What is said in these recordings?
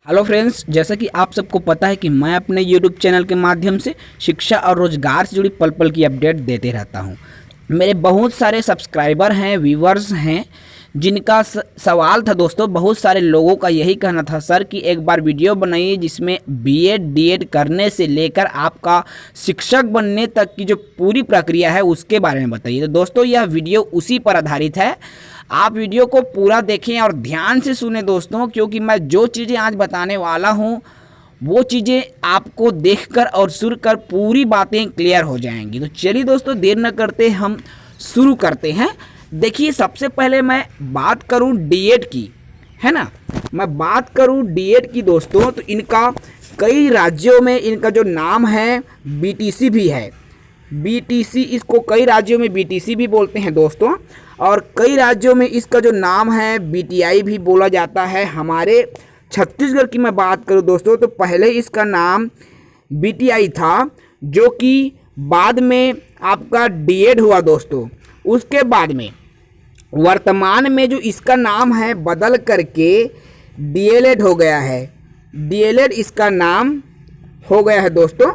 Hello friends, जैसा कि आप सबको पता है कि मैं अपने यूट्यूब चैनल के माध्यम से शिक्षा और रोजगार से जुड़ी पल पल की अपडेट देते रहता हूं। मेरे बहुत सारे सब्सक्राइबर हैं, व्यूवर्स हैं, जिनका सवाल था दोस्तों। बहुत सारे लोगों का यही कहना था सर कि एक बार वीडियो बनाइए जिसमें बीएड डीएड करने से लेकर आपका शिक्षक बनने तक की जो पूरी प्रक्रिया है उसके बारे में बताइए। तो दोस्तों यह वीडियो उसी पर आधारित है। आप वीडियो को पूरा देखें और ध्यान से सुने दोस्तों, क्योंकि मैं जो चीज़ें आज बताने वाला हूं वो चीज़ें आपको देखकर और सुनकर पूरी बातें क्लियर हो जाएंगी। तो चलिए दोस्तों, देर न करते हम शुरू करते हैं। देखिए, सबसे पहले मैं बात करूं डीएड की, है ना। मैं बात करूं डीएड की दोस्तों, तो इनका कई राज्यों में इनका जो नाम है बीटीसी भी है। बीटीसी, इसको कई राज्यों में बीटीसी भी बोलते हैं दोस्तों, और कई राज्यों में इसका जो नाम है बीटीआई भी बोला जाता है। हमारे छत्तीसगढ़ की मैं बात करूं दोस्तों, तो पहले इसका नाम बीटीआई था, जो कि बाद में आपका डीएड हुआ दोस्तों। उसके बाद में वर्तमान में जो इसका नाम है बदल करके डीएलएड हो गया है। डीएलएड इसका नाम हो गया है दोस्तों।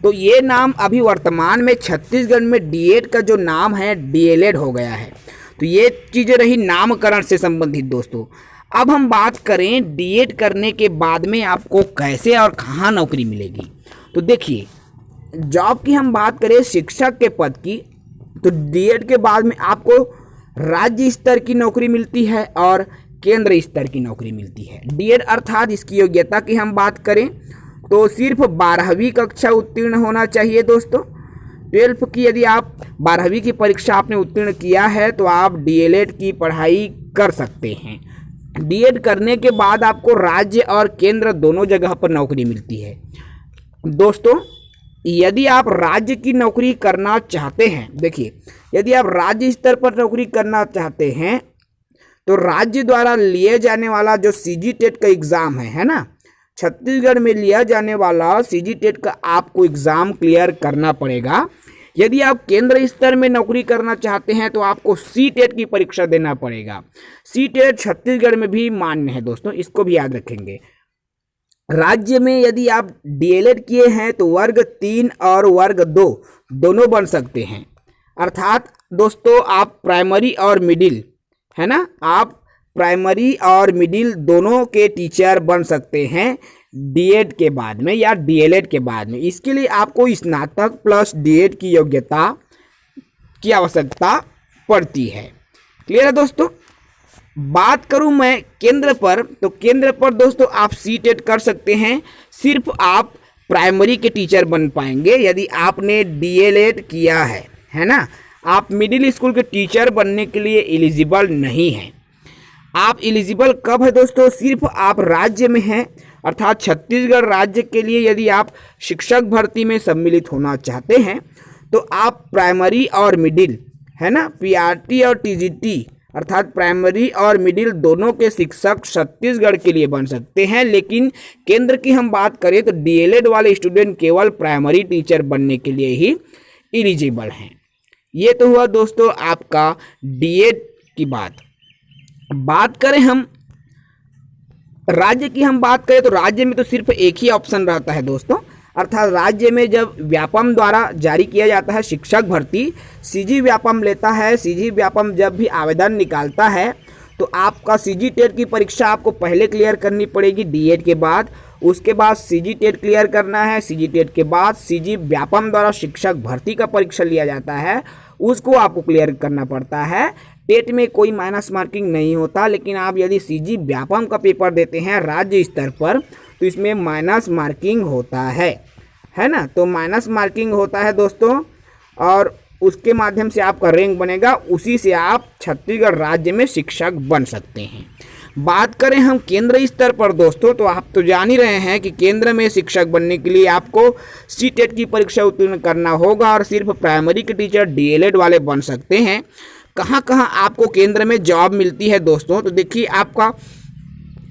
तो ये नाम अभी वर्तमान में छत्तीसगढ़ में डीएड का जो नाम है डीएलएड हो गया है। तो ये चीज़ें रही नामकरण से संबंधित दोस्तों। अब हम बात करें डीएड करने के बाद में आपको कैसे और कहाँ नौकरी मिलेगी। तो देखिए, जॉब की हम बात करें शिक्षक के पद की, तो डीएड के बाद में आपको राज्य स्तर की नौकरी मिलती है और केंद्र स्तर की नौकरी मिलती है। डीएड अर्थात इसकी योग्यता की हम बात करें तो सिर्फ 12वीं कक्षा उत्तीर्ण होना चाहिए दोस्तों। 12th की यदि आप 12वीं की परीक्षा आपने उत्तीर्ण किया है तो आप डीएलएड की पढ़ाई कर सकते हैं। डीएड करने के बाद आपको राज्य और केंद्र दोनों जगह पर नौकरी मिलती है दोस्तों। यदि आप राज्य की नौकरी करना चाहते हैं, देखिए, यदि आप राज्य स्तर पर नौकरी करना चाहते हैं तो राज्य द्वारा लिए जाने वाला जो सीजी-टेट का एग्ज़ाम है ना, छत्तीसगढ़ में लिया जाने वाला सीजी-टेट का आपको एग्ज़ाम क्लियर करना पड़ेगा। यदि आप केंद्र स्तर में नौकरी करना चाहते हैं तो आपको सी-टेट की परीक्षा देना पड़ेगा। सी-टेट छत्तीसगढ़ में भी मान्य है दोस्तों, इसको भी याद रखेंगे। राज्य में यदि आप डीएलएड किए हैं तो वर्ग 3 और वर्ग 2 दोनों बन सकते हैं। अर्थात दोस्तों आप प्राइमरी और मिडिल, है ना, आप प्राइमरी और मिडिल दोनों के टीचर बन सकते हैं डीएड के बाद में या डीएलएड के बाद में। इसके लिए आपको स्नातक प्लस डीएड की योग्यता की आवश्यकता पड़ती है। क्लियर है दोस्तों। बात करूं मैं केंद्र पर, तो केंद्र पर दोस्तों आप सी-टेट कर सकते हैं। सिर्फ आप प्राइमरी के टीचर बन पाएंगे यदि आपने डीएलएड किया है ना। आप मिडिल स्कूल के टीचर बनने के लिए एलिजिबल नहीं हैं। आप एलिजिबल कब है दोस्तों? सिर्फ आप राज्य में हैं, अर्थात छत्तीसगढ़ राज्य के लिए यदि आप शिक्षक भर्ती में सम्मिलित होना चाहते हैं तो आप प्राइमरी और मिडिल, है ना, पीआरटी और टीजीटी अर्थात प्राइमरी और मिडिल दोनों के शिक्षक छत्तीसगढ़ के लिए बन सकते हैं। लेकिन केंद्र की हम बात करें तो डीएलएड वाले स्टूडेंट केवल प्राइमरी टीचर बनने के लिए ही एलिजिबल हैं। ये तो हुआ दोस्तों आपका डीएड की बात करें हम राज्य की, हम बात करें तो राज्य में तो सिर्फ एक ही ऑप्शन रहता है दोस्तों। अर्थात राज्य में जब व्यापम द्वारा जारी किया जाता है शिक्षक भर्ती, सीजी व्यापम लेता है। सीजी व्यापम जब भी आवेदन निकालता है तो आपका सीजी-टेट की परीक्षा आपको पहले क्लियर करनी पड़ेगी डीएड के बाद। उसके बाद सीजी-टेट क्लियर करना है। सीजी-टेट के बाद सीजी व्यापम द्वारा शिक्षक भर्ती का परीक्षा लिया जाता है, उसको आपको क्लियर करना पड़ता है। टेट में कोई माइनस मार्किंग नहीं होता, लेकिन आप यदि सीजी व्यापम का पेपर देते हैं राज्य स्तर पर तो इसमें माइनस मार्किंग होता है ना। तो माइनस मार्किंग होता है दोस्तों, और उसके माध्यम से आपका रैंक बनेगा, उसी से आप छत्तीसगढ़ राज्य में शिक्षक बन सकते हैं। बात करें हम केंद्र स्तर पर दोस्तों, तो आप तो जान ही रहे हैं कि केंद्र में शिक्षक बनने के लिए आपको सी-टेट की परीक्षा उत्तीर्ण करना होगा और सिर्फ प्राइमरी के टीचर डीएलएड वाले बन सकते हैं। कहाँ कहाँ आपको केंद्र में जॉब मिलती है दोस्तों? तो देखिए, आपका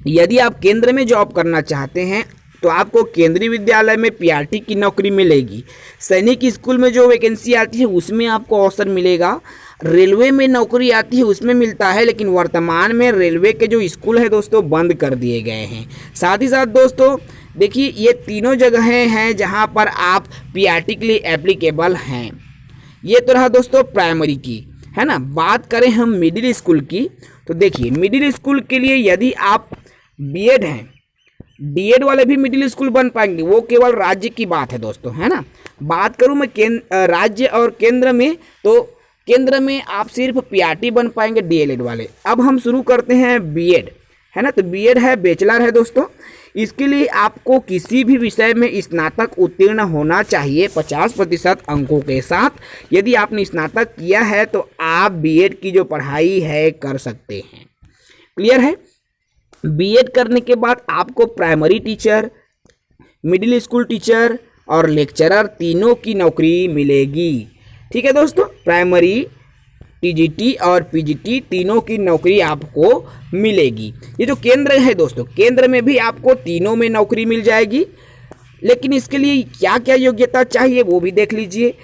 यदि आप केंद्र में जॉब करना चाहते हैं तो आपको केंद्रीय विद्यालय में पीआरटी की नौकरी मिलेगी। सैनिक स्कूल में जो वैकेंसी आती है उसमें आपको अवसर मिलेगा। रेलवे में नौकरी आती है उसमें मिलता है, लेकिन वर्तमान में रेलवे के जो स्कूल है दोस्तों बंद कर दिए गए हैं। साथ ही साथ दोस्तों देखिए ये तीनों जगहें हैं जहां पर आप पीआरटी के लिए एप्लीकेबल हैं। ये तो रहा दोस्तों प्राइमरी की, है ना। बात करें हम मिडिल स्कूल की, तो देखिए मिडिल स्कूल के लिए यदि आप बीएड हैं, डीएड वाले भी मिडिल स्कूल बन पाएंगे, वो केवल राज्य की बात है दोस्तों, है ना। बात करूं मैं राज्य और केंद्र में, तो केंद्र में आप सिर्फ पीआरटी बन पाएंगे डीएलएड वाले। अब हम शुरू करते हैं बीएड, है ना। तो बीएड है बैचलर है दोस्तों। इसके लिए आपको किसी भी विषय में स्नातक उत्तीर्ण होना चाहिए 50% अंकों के साथ। यदि आपने स्नातक किया है तो आप बीएड की जो पढ़ाई है कर सकते हैं। क्लियर है। बीएड करने के बाद आपको primary teacher, middle school teacher और लेक्चरर तीनों की नौकरी मिलेगी। ठीक है दोस्तों, प्राइमरी, टीजीटी और पीजीटी तीनों की नौकरी आपको मिलेगी। ये जो केंद्र है दोस्तों, केंद्र में भी आपको तीनों में नौकरी मिल जाएगी। लेकिन इसके लिए क्या क्या योग्यता चाहिए वो भी देख लीजिए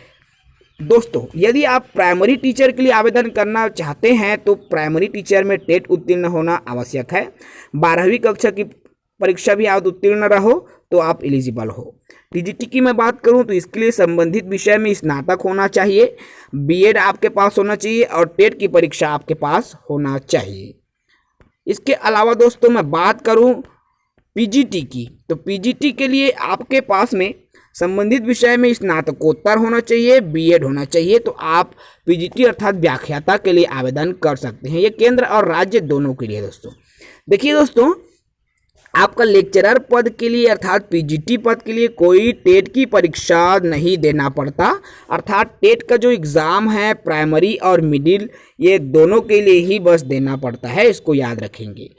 दोस्तों। यदि आप प्राइमरी टीचर के लिए आवेदन करना चाहते हैं तो प्राइमरी टीचर में टेट उत्तीर्ण होना आवश्यक है। 12वीं कक्षा की परीक्षा भी आप उत्तीर्ण रहो तो आप एलिजिबल हो। टीजीटी की मैं बात करूं तो इसके लिए संबंधित विषय में स्नातक होना चाहिए, बीएड आपके पास होना चाहिए और टेट की परीक्षा आपके पास होना चाहिए। इसके अलावा दोस्तों मैं बात करूं पीजीटी की, तो पीजीटी के लिए आपके पास में संबंधित विषय में स्नातकोत्तर होना चाहिए, बीएड होना चाहिए, तो आप पीजीटी अर्थात व्याख्याता के लिए आवेदन कर सकते हैं। ये केंद्र और राज्य दोनों के लिए दोस्तों। देखिए दोस्तों, आपका लेक्चरर पद के लिए अर्थात पीजीटी पद के लिए कोई टेट की परीक्षा नहीं देना पड़ता। अर्थात टेट का जो एग्ज़ाम है प्राइमरी और मिडिल ये दोनों के लिए ही बस देना पड़ता है, इसको याद रखेंगे।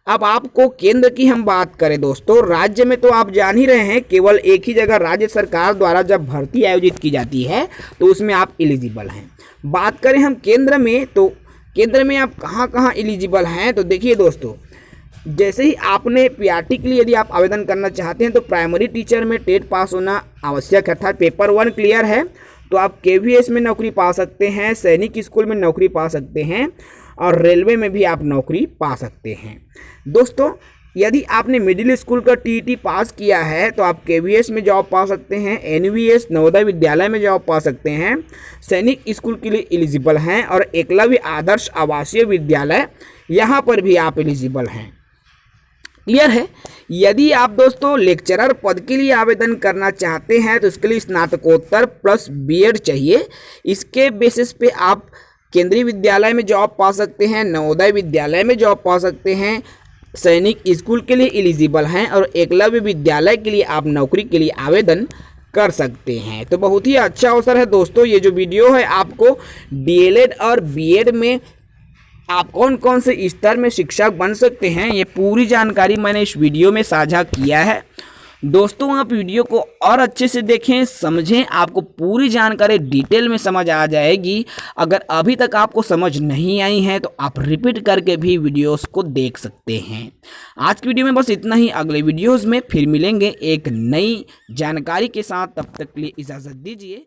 अब आपको केंद्र की हम बात करें दोस्तों, राज्य में तो आप जान ही रहे हैं केवल एक ही जगह राज्य सरकार द्वारा जब भर्ती आयोजित की जाती है तो उसमें आप एलिजिबल हैं। बात करें हम केंद्र में, तो केंद्र में आप कहाँ कहाँ एलिजिबल हैं, तो देखिए दोस्तों, जैसे ही आपने पीआरटी के लिए यदि आप आवेदन करना चाहते हैं तो प्राइमरी टीचर में टेट पास होना आवश्यक है, अर्थात पेपर 1 क्लियर है तो आप केवीएस में नौकरी पा सकते हैं, सैनिक स्कूल में नौकरी पा सकते हैं और रेलवे में भी आप नौकरी पा सकते हैं। दोस्तों यदि आपने मिडिल स्कूल का टीईटी पास किया है तो आप केवीएस में जॉब पा सकते हैं, एनवीएस नवोदय विद्यालय में जॉब पा सकते हैं, सैनिक स्कूल के लिए एलिजिबल हैं और एकलव्य आदर्श आवासीय विद्यालय यहाँ पर भी आप एलिजिबल हैं। क्लियर है। यदि आप दोस्तों लेक्चरर पद के लिए आवेदन करना चाहते हैं तो इसके लिए स्नातकोत्तर प्लस बीएड चाहिए। इसके बेसिस पे आप केंद्रीय विद्यालय में जॉब पा सकते हैं, नवोदय विद्यालय में जॉब पा सकते हैं, सैनिक स्कूल के लिए एलिजिबल हैं और एकलव्य विद्यालय के लिए आप नौकरी के लिए आवेदन कर सकते हैं। तो बहुत ही अच्छा अवसर है दोस्तों। ये जो वीडियो है आपको डीएलएड और बीएड में आप कौन कौन से स्तर में शिक्षक बन सकते हैं ये पूरी जानकारी मैंने इस वीडियो में साझा किया है। दोस्तों आप वीडियो को और अच्छे से देखें, समझें, आपको पूरी जानकारी डिटेल में समझ आ जाएगी। अगर अभी तक आपको समझ नहीं आई है तो आप रिपीट करके भी वीडियोस को देख सकते हैं। आज की वीडियो में बस इतना ही। अगले वीडियोस में फिर मिलेंगे एक नई जानकारी के साथ। तब तक के लिए इजाज़त दीजिए।